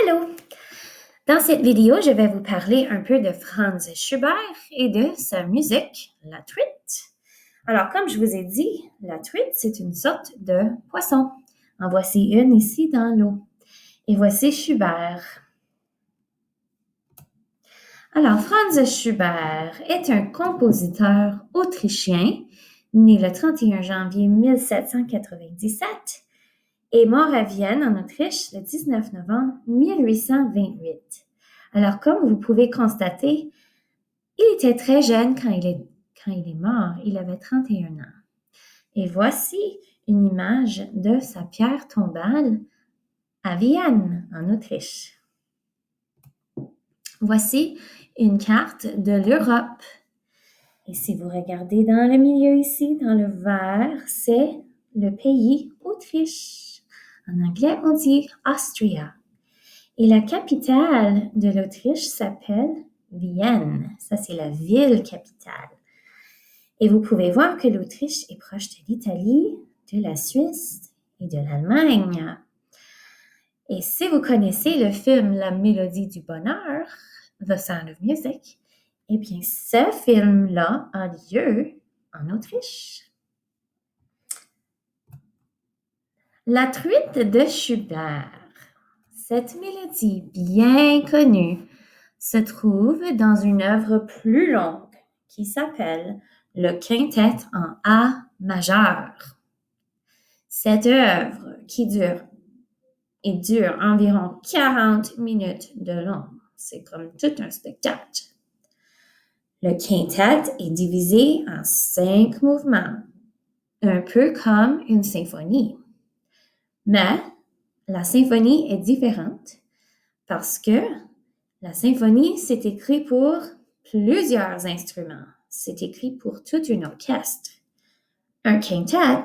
Allô! Dans cette vidéo, je vais vous parler un peu de Franz Schubert et de sa musique, la truite. Alors, comme je vous ai dit, la truite, c'est une sorte de poisson. En voici une ici dans l'eau. Et voici Schubert. Alors, Franz Schubert est un compositeur autrichien, né le 31 janvier 1797 et mort à Vienne, en Autriche, le 19 novembre 1828. Alors, comme vous pouvez constater, il était très jeune quand il est mort. Il avait 31 ans. Et voici une image de sa pierre tombale à Vienne, en Autriche. Voici une carte de l'Europe. Et si vous regardez dans le milieu ici, dans le vert, c'est le pays Autriche. En anglais, on dit Austria. Et la capitale de l'Autriche s'appelle Vienne. Ça, c'est la ville capitale. Et vous pouvez voir que l'Autriche est proche de l'Italie, de la Suisse et de l'Allemagne. Et si vous connaissez le film La Mélodie du bonheur, The Sound of Music, eh bien, ce film-là a lieu en Autriche. La truite de Schubert. Cette mélodie bien connue se trouve dans une œuvre plus longue qui s'appelle le quintet en A majeur. Cette œuvre qui dure environ 40 minutes de long. C'est comme tout un spectacle. Le quintet est divisé en 5 mouvements, un peu comme une symphonie. Mais la symphonie est différente parce que la symphonie, c'est écrit pour plusieurs instruments. C'est écrit pour tout un orchestre. Un quintet,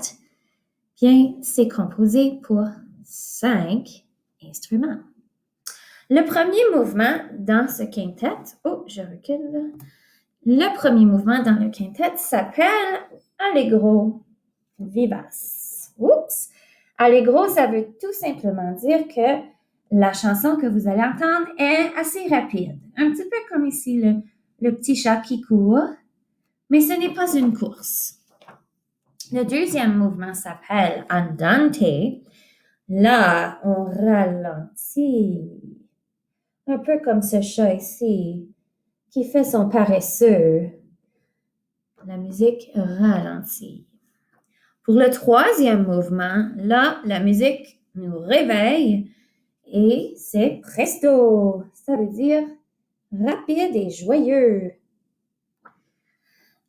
bien, c'est composé pour 5 instruments. Le premier mouvement dans ce quintet, je recule. Le premier mouvement dans le quintet s'appelle Allegro vivace. Oups! Allegro, ça veut tout simplement dire que la chanson que vous allez entendre est assez rapide. Un petit peu comme ici le petit chat qui court, mais ce n'est pas une course. Le deuxième mouvement s'appelle Andante. Là, on ralentit. Un peu comme ce chat ici qui fait son paresseux. La musique ralentit. Pour le troisième mouvement, là, la musique nous réveille et c'est presto. Ça veut dire rapide et joyeux.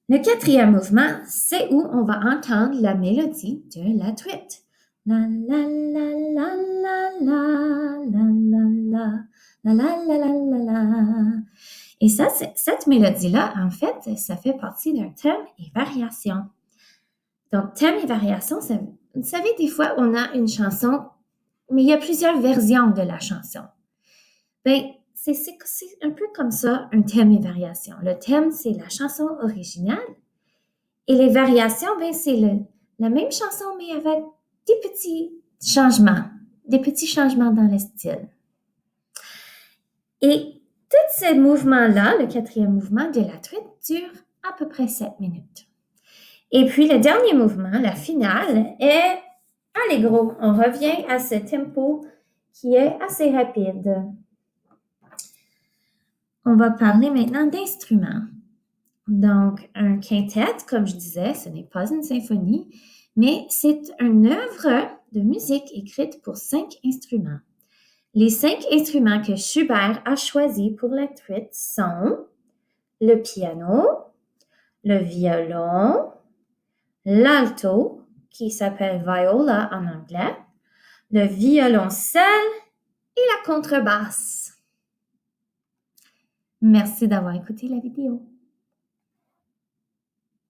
Le quatrième mouvement, c'est où on va entendre la mélodie de la truite. La la la la la la la la la la la la la la. Et ça, cette mélodie-là, en fait, ça fait partie d'un thème et variation. Donc, thème et variation, vous savez, des fois, on a une chanson, mais il y a plusieurs versions de la chanson. Bien, c'est un peu comme ça, un thème et variation. Le thème, c'est la chanson originale. Et les variations, bien, c'est la même chanson, mais avec des petits changements dans le style. Et tous ces mouvements-là, le quatrième mouvement de la truite, dure à peu près 7 minutes. Et puis, le dernier mouvement, la finale, est allegro. On revient à ce tempo qui est assez rapide. On va parler maintenant d'instruments. Donc, un quintet, comme je disais, ce n'est pas une symphonie, mais c'est une œuvre de musique écrite pour 5 instruments. Les 5 instruments que Schubert a choisis pour la truite sont le piano, le violon, l'alto, qui s'appelle viola en anglais, le violoncelle et la contrebasse. Merci d'avoir écouté la vidéo.